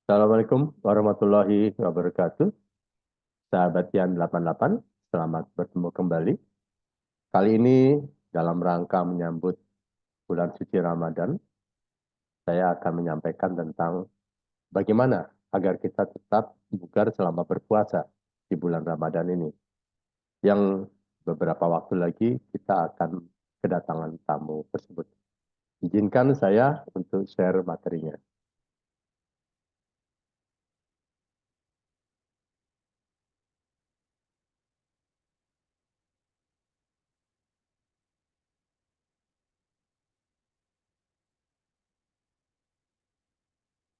Assalamualaikum warahmatullahi wabarakatuh. Sahabat Yan 88, selamat bertemu kembali. Kali ini dalam rangka menyambut bulan suci Ramadan, saya akan menyampaikan tentang bagaimana agar kita tetap bugar selama berpuasa di bulan Ramadan ini. Yang beberapa waktu lagi kita akan kedatangan tamu tersebut. Izinkan saya untuk share materinya.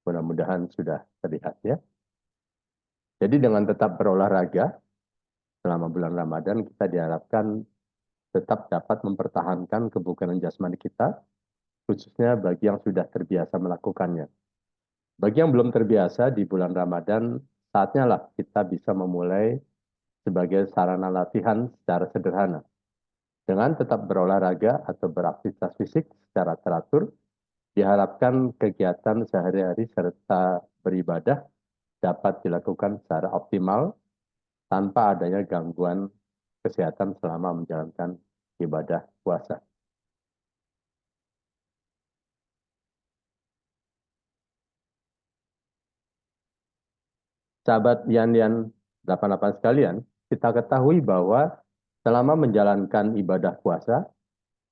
Mudah-mudahan sudah terlihat ya. Jadi dengan tetap berolahraga selama bulan Ramadan, kita diharapkan tetap dapat mempertahankan kebugaran jasmani kita, khususnya bagi yang sudah terbiasa melakukannya. Bagi yang belum terbiasa di bulan Ramadan, saatnya lah kita bisa memulai sebagai sarana latihan secara sederhana. Dengan tetap berolahraga atau beraktivitas fisik secara teratur, diharapkan kegiatan sehari-hari serta beribadah dapat dilakukan secara optimal tanpa adanya gangguan kesehatan selama menjalankan ibadah puasa. Sahabat Yan 88 sekalian, kita ketahui bahwa selama menjalankan ibadah puasa,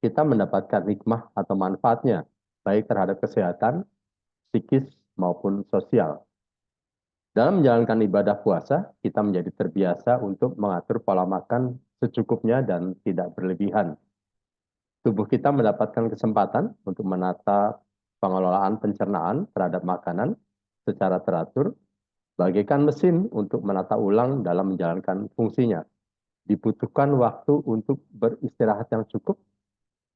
kita mendapatkan hikmah atau manfaatnya, baik terhadap kesehatan, psikis, maupun sosial. Dalam menjalankan ibadah puasa, kita menjadi terbiasa untuk mengatur pola makan secukupnya dan tidak berlebihan. Tubuh kita mendapatkan kesempatan untuk menata pengelolaan pencernaan terhadap makanan secara teratur, bagaikan mesin untuk menata ulang dalam menjalankan fungsinya. Dibutuhkan waktu untuk beristirahat yang cukup,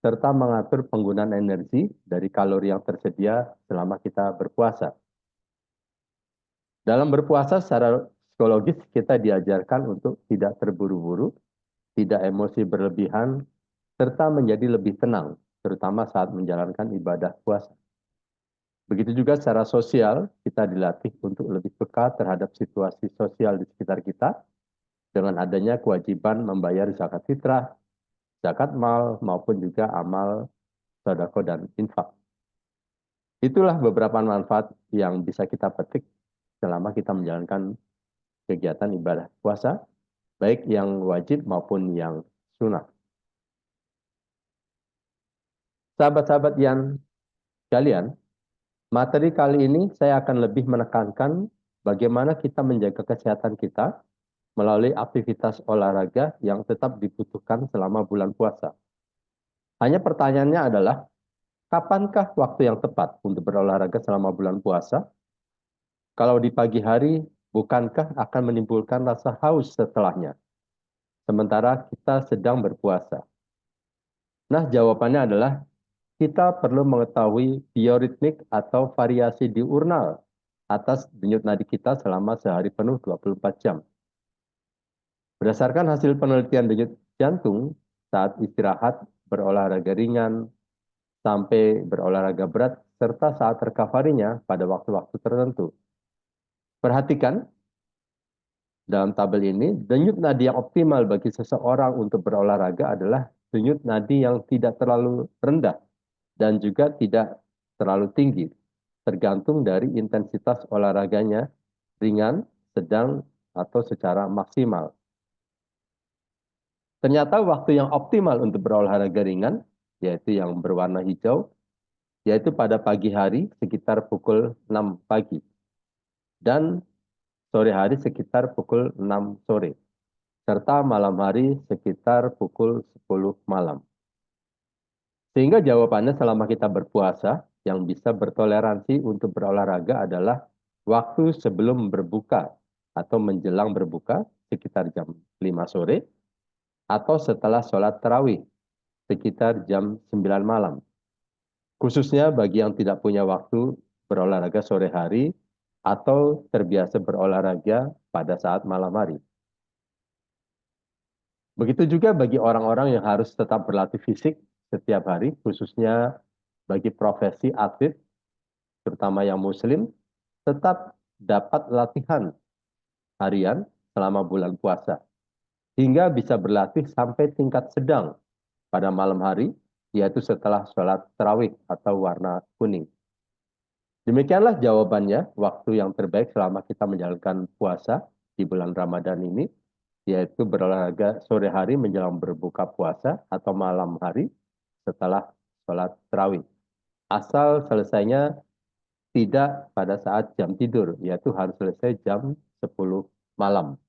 serta mengatur penggunaan energi dari kalori yang tersedia selama kita berpuasa. Dalam berpuasa secara psikologis, kita diajarkan untuk tidak terburu-buru, tidak emosi berlebihan, serta menjadi lebih tenang, terutama saat menjalankan ibadah puasa. Begitu juga secara sosial, kita dilatih untuk lebih peka terhadap situasi sosial di sekitar kita, dengan adanya kewajiban membayar zakat fitrah, zakat mal, maupun juga amal sodako dan infak. Itulah beberapa manfaat yang bisa kita petik selama kita menjalankan kegiatan ibadah puasa, baik yang wajib maupun yang sunnah. Sahabat-sahabat yang sekalian, materi kali ini saya akan lebih menekankan bagaimana kita menjaga kesehatan kita melalui aktivitas olahraga yang tetap dibutuhkan selama bulan puasa. Hanya pertanyaannya adalah, kapankah waktu yang tepat untuk berolahraga selama bulan puasa? Kalau di pagi hari, bukankah akan menimbulkan rasa haus setelahnya? Sementara kita sedang berpuasa. Nah, jawabannya adalah kita perlu mengetahui bioritmik atau variasi diurnal atas denyut nadi kita selama sehari penuh 24 jam. Berdasarkan hasil penelitian denyut jantung saat istirahat, berolahraga ringan, sampai berolahraga berat, serta saat recovery-nya pada waktu-waktu tertentu. Perhatikan, dalam tabel ini, denyut nadi yang optimal bagi seseorang untuk berolahraga adalah denyut nadi yang tidak terlalu rendah dan juga tidak terlalu tinggi, tergantung dari intensitas olahraganya, ringan, sedang, atau secara maksimal. Ternyata waktu yang optimal untuk berolahraga ringan, yaitu yang berwarna hijau, yaitu pada pagi hari sekitar pukul 6 pagi, dan sore hari sekitar pukul 6 sore, serta malam hari sekitar pukul 10 malam. Sehingga jawabannya selama kita berpuasa, yang bisa bertoleransi untuk berolahraga adalah waktu sebelum berbuka atau menjelang berbuka sekitar jam 5 sore, atau setelah sholat tarawih sekitar jam 9 malam. Khususnya bagi yang tidak punya waktu berolahraga sore hari atau terbiasa berolahraga pada saat malam hari. Begitu juga bagi orang-orang yang harus tetap berlatih fisik setiap hari, khususnya bagi profesi atlet, terutama yang muslim, tetap dapat latihan harian selama bulan puasa, hingga bisa berlatih sampai tingkat sedang pada malam hari, yaitu setelah sholat tarawih atau warna kuning. Demikianlah jawabannya, waktu yang terbaik selama kita menjalankan puasa di bulan Ramadan ini, yaitu berolahraga sore hari menjelang berbuka puasa atau malam hari setelah sholat tarawih. Asal selesainya tidak pada saat jam tidur, yaitu harus selesai jam 10 malam.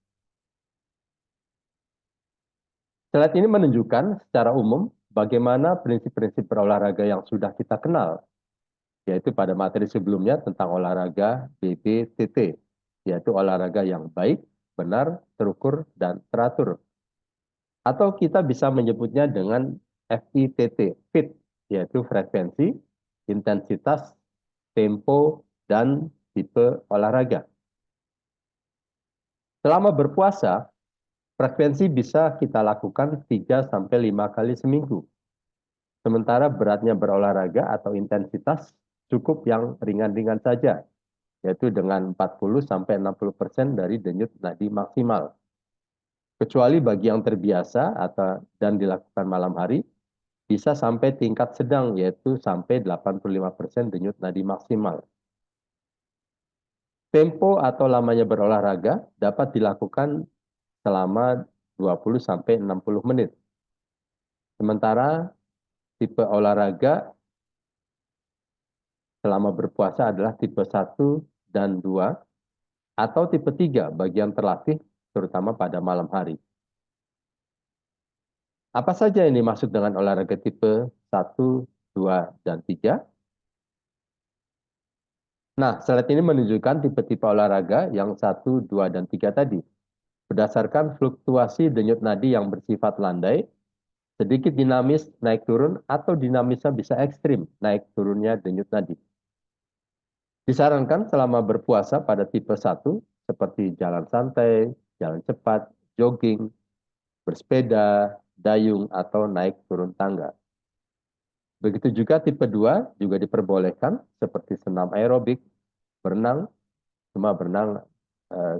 Slide ini menunjukkan secara umum bagaimana prinsip-prinsip berolahraga yang sudah kita kenal, yaitu pada materi sebelumnya tentang olahraga BBTT, yaitu olahraga yang baik, benar, terukur, dan teratur. Atau kita bisa menyebutnya dengan FITT, FIT, yaitu frekuensi, intensitas, tempo, dan tipe olahraga. Selama berpuasa, frekuensi bisa kita lakukan 3-5 kali seminggu. Sementara beratnya berolahraga atau intensitas cukup yang ringan-ringan saja, yaitu dengan 40-60% dari denyut nadi maksimal. Kecuali bagi yang terbiasa dan dilakukan malam hari, bisa sampai tingkat sedang, yaitu sampai 85% denyut nadi maksimal. Tempo atau lamanya berolahraga dapat dilakukan selama 20-60 menit. Sementara tipe olahraga selama berpuasa adalah tipe 1 dan 2, atau tipe 3 bagi yang terlatih, terutama pada malam hari. Apa saja yang dimaksud dengan olahraga tipe 1, 2, dan 3? Nah, slide ini menunjukkan tipe-tipe olahraga yang 1, 2, dan 3 tadi. Berdasarkan fluktuasi denyut nadi yang bersifat landai, sedikit dinamis naik turun, atau dinamisnya bisa ekstrim naik turunnya denyut nadi. Disarankan selama berpuasa pada tipe 1, seperti jalan santai, jalan cepat, jogging, bersepeda, dayung, atau naik turun tangga. Begitu juga tipe 2 juga diperbolehkan, seperti senam aerobik, berenang, cuma berenang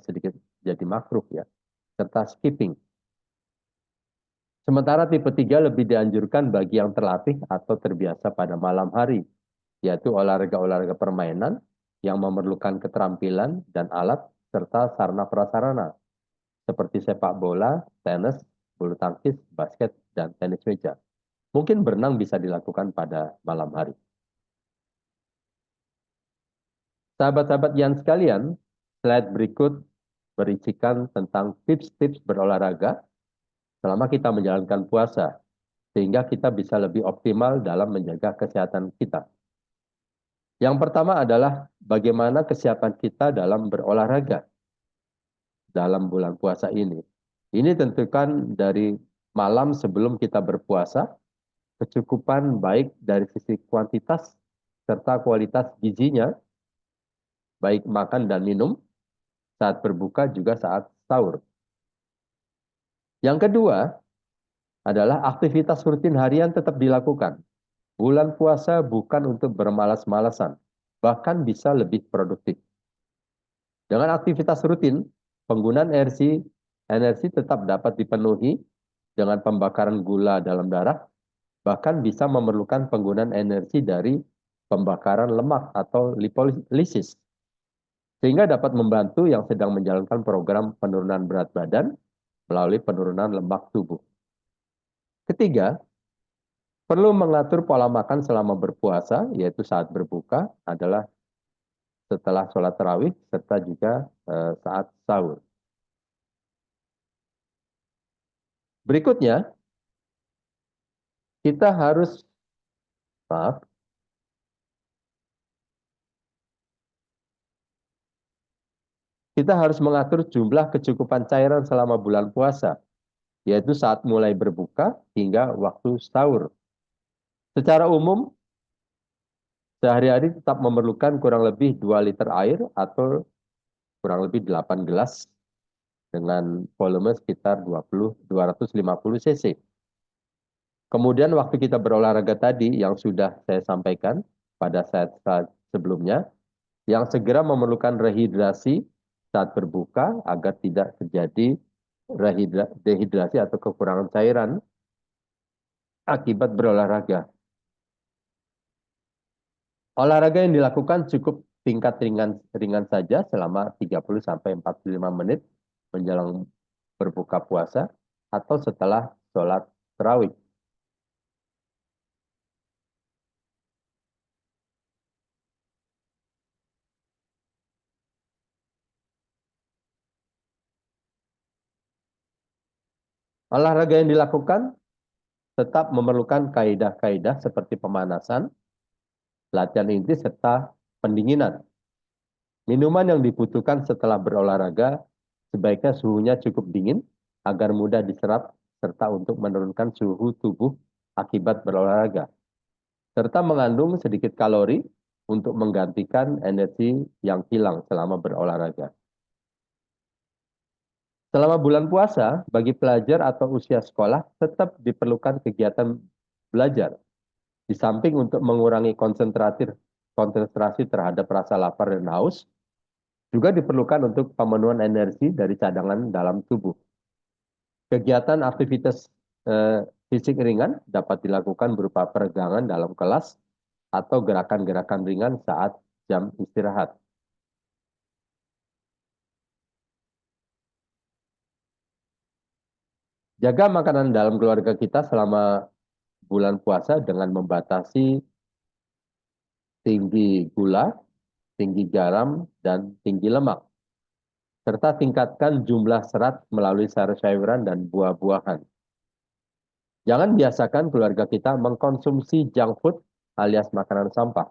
sedikit jadi makruh ya, serta skipping. Sementara tipe 3 lebih dianjurkan bagi yang terlatih atau terbiasa pada malam hari, yaitu olahraga-olahraga permainan yang memerlukan keterampilan dan alat serta sarana prasarana, seperti sepak bola, tenis, bulu tangkis, basket, dan tenis meja. Mungkin berenang bisa dilakukan pada malam hari. Sahabat-sahabat yang sekalian, slide berikut berisikan tentang tips-tips berolahraga selama kita menjalankan puasa, sehingga kita bisa lebih optimal dalam menjaga kesehatan kita. Yang pertama adalah bagaimana kesiapan kita dalam berolahraga dalam bulan puasa ini. Ini tentukan dari malam sebelum kita berpuasa, kecukupan baik dari sisi kuantitas serta kualitas gizinya, baik makan dan minum, saat berbuka juga saat sahur. Yang kedua adalah aktivitas rutin harian tetap dilakukan. Bulan puasa bukan untuk bermalas-malasan, bahkan bisa lebih produktif. Dengan aktivitas rutin, penggunaan energi tetap dapat dipenuhi dengan pembakaran gula dalam darah, bahkan bisa memerlukan penggunaan energi dari pembakaran lemak atau lipolisis, sehingga dapat membantu yang sedang menjalankan program penurunan berat badan melalui penurunan lemak tubuh. Ketiga, perlu mengatur pola makan selama berpuasa, yaitu saat berbuka adalah setelah sholat tarawih, serta juga saat sahur. Berikutnya, kita harus, kita harus mengatur jumlah kecukupan cairan selama bulan puasa, yaitu saat mulai berbuka hingga waktu sahur. Secara umum, sehari-hari tetap memerlukan kurang lebih 2 liter air atau kurang lebih 8 gelas dengan volume sekitar 250 cc. Kemudian waktu kita berolahraga tadi yang sudah saya sampaikan pada saat sebelumnya, yang segera memerlukan rehidrasi saat berbuka agar tidak terjadi dehidrasi atau kekurangan cairan akibat berolahraga. Olahraga yang dilakukan cukup tingkat ringan saja selama 30-45 menit menjelang berbuka puasa atau setelah sholat tarawih. Olahraga yang dilakukan tetap memerlukan kaidah-kaidah seperti pemanasan, latihan inti, serta pendinginan. Minuman yang dibutuhkan setelah berolahraga sebaiknya suhunya cukup dingin agar mudah diserap serta untuk menurunkan suhu tubuh akibat berolahraga, serta mengandung sedikit kalori untuk menggantikan energi yang hilang selama berolahraga. Selama bulan puasa, bagi pelajar atau usia sekolah tetap diperlukan kegiatan belajar. Di samping untuk mengurangi konsentrasi terhadap rasa lapar dan haus, juga diperlukan untuk pemenuhan energi dari cadangan dalam tubuh. Kegiatan aktivitas fisik ringan dapat dilakukan berupa peregangan dalam kelas atau gerakan-gerakan ringan saat jam istirahat. Jaga makanan dalam keluarga kita selama bulan puasa dengan membatasi tinggi gula, tinggi garam, dan tinggi lemak, serta tingkatkan jumlah serat melalui sayur-sayuran dan buah-buahan. Jangan biasakan keluarga kita mengkonsumsi junk food alias makanan sampah.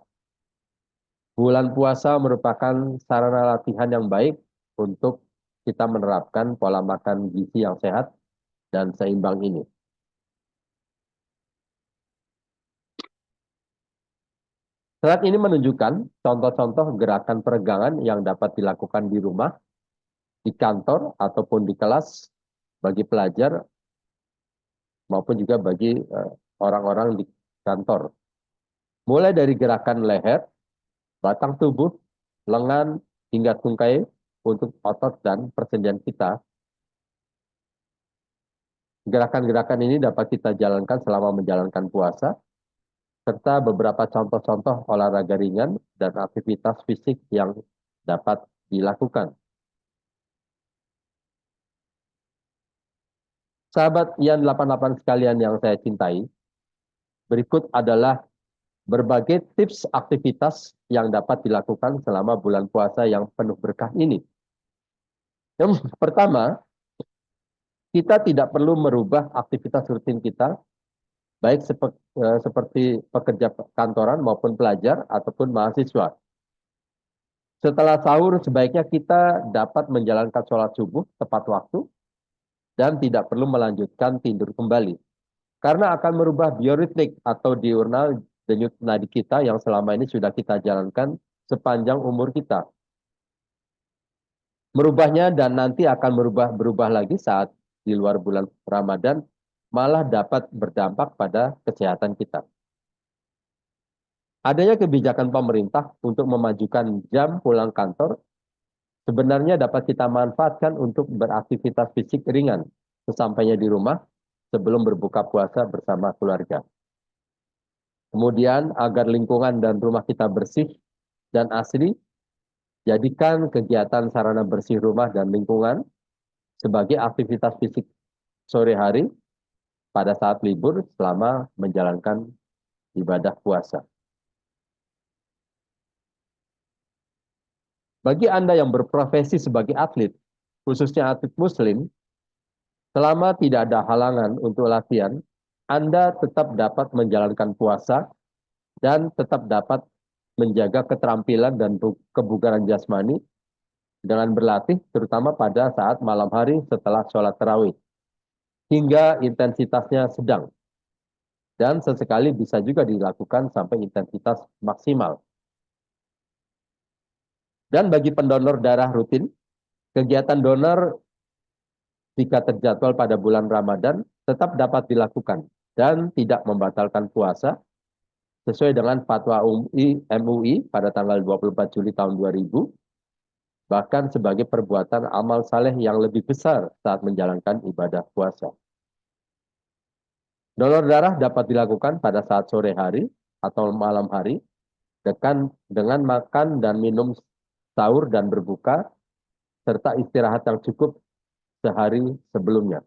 Bulan puasa merupakan sarana latihan yang baik untuk kita menerapkan pola makan gizi yang sehat dan seimbang ini. Slide ini menunjukkan contoh-contoh gerakan peregangan yang dapat dilakukan di rumah, di kantor, ataupun di kelas bagi pelajar maupun juga bagi orang-orang di kantor. Mulai dari gerakan leher, batang tubuh, lengan, hingga tungkai untuk otot dan persendian kita. Gerakan-gerakan ini dapat kita jalankan selama menjalankan puasa, serta beberapa contoh-contoh olahraga ringan dan aktivitas fisik yang dapat dilakukan. Sahabat Yan 88 sekalian yang saya cintai, berikut adalah berbagai tips aktivitas yang dapat dilakukan selama bulan puasa yang penuh berkah ini. Yang pertama, kita tidak perlu merubah aktivitas rutin kita, baik seperti pekerja kantoran maupun pelajar ataupun mahasiswa. Setelah sahur, sebaiknya kita dapat menjalankan sholat subuh tepat waktu dan tidak perlu melanjutkan tidur kembali. Karena akan merubah bioritmik atau diurnal denyut nadi kita yang selama ini sudah kita jalankan sepanjang umur kita. Merubahnya dan nanti akan berubah lagi saat di luar bulan Ramadan, malah dapat berdampak pada kesehatan kita. Adanya kebijakan pemerintah untuk memajukan jam pulang kantor sebenarnya dapat kita manfaatkan untuk beraktivitas fisik ringan sesampainya di rumah sebelum berbuka puasa bersama keluarga. Kemudian agar lingkungan dan rumah kita bersih dan asri, jadikan kegiatan sarana bersih rumah dan lingkungan sebagai aktivitas fisik sore hari pada saat libur selama menjalankan ibadah puasa. Bagi Anda yang berprofesi sebagai atlet, khususnya atlet muslim, selama tidak ada halangan untuk latihan, Anda tetap dapat menjalankan puasa dan tetap dapat menjaga keterampilan dan kebugaran jasmani dengan berlatih, terutama pada saat malam hari setelah sholat tarawih, hingga intensitasnya sedang. Dan sesekali bisa juga dilakukan sampai intensitas maksimal. Dan bagi pendonor darah rutin, kegiatan donor jika terjadwal pada bulan Ramadan tetap dapat dilakukan dan tidak membatalkan puasa sesuai dengan fatwa MUI pada tanggal 24 Juli tahun 2000, bahkan sebagai perbuatan amal saleh yang lebih besar saat menjalankan ibadah puasa. Donor darah dapat dilakukan pada saat sore hari atau malam hari dengan makan dan minum sahur dan berbuka, serta istirahat yang cukup sehari sebelumnya.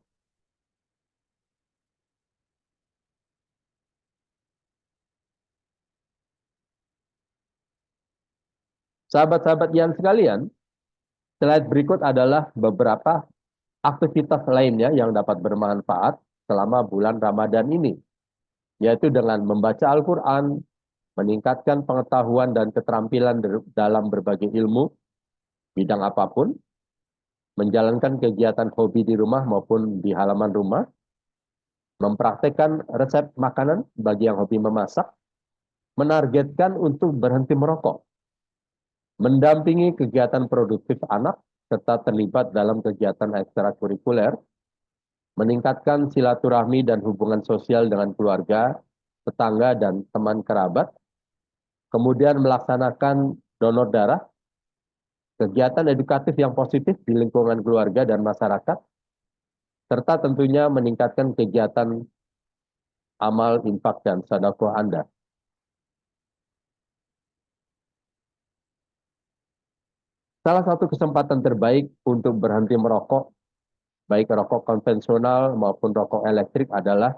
Sahabat-sahabat yang sekalian, slide berikut adalah beberapa aktivitas lainnya yang dapat bermanfaat selama bulan Ramadan ini, yaitu dengan membaca Al-Quran, meningkatkan pengetahuan dan keterampilan dalam berbagai ilmu, bidang apapun, menjalankan kegiatan hobi di rumah maupun di halaman rumah, mempraktekkan resep makanan bagi yang hobi memasak, menargetkan untuk berhenti merokok, mendampingi kegiatan produktif anak, serta terlibat dalam kegiatan ekstrakurikuler, meningkatkan silaturahmi dan hubungan sosial dengan keluarga, tetangga, dan teman kerabat, kemudian melaksanakan donor darah, kegiatan edukatif yang positif di lingkungan keluarga dan masyarakat, serta tentunya meningkatkan kegiatan amal, infak, dan sedekah Anda. Salah satu kesempatan terbaik untuk berhenti merokok, baik rokok konvensional maupun rokok elektrik, adalah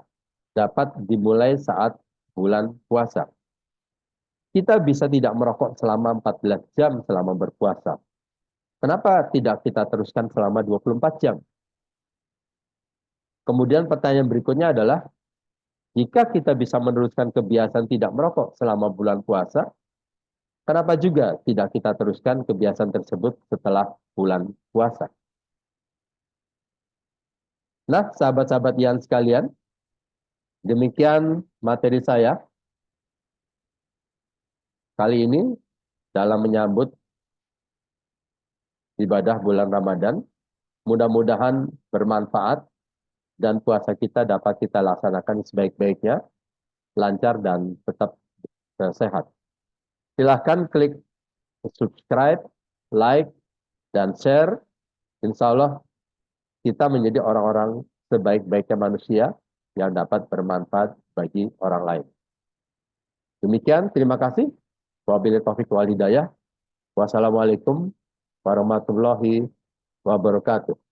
dapat dimulai saat bulan puasa. Kita bisa tidak merokok selama 14 jam selama berpuasa. Kenapa tidak kita teruskan selama 24 jam? Kemudian pertanyaan berikutnya adalah, jika kita bisa meneruskan kebiasaan tidak merokok selama bulan puasa, kenapa juga tidak kita teruskan kebiasaan tersebut setelah bulan puasa? Nah, sahabat-sahabat yang sekalian, demikian materi saya kali ini dalam menyambut ibadah bulan Ramadan. Mudah-mudahan bermanfaat dan puasa kita dapat kita laksanakan sebaik-baiknya, lancar, dan tetap sehat. Silahkan klik subscribe, like, dan share. Insya Allah kita menjadi orang-orang sebaik-baiknya manusia yang dapat bermanfaat bagi orang lain. Demikian, terima kasih. Wabillahi taufiq wal hidayah. Wassalamualaikum warahmatullahi wabarakatuh.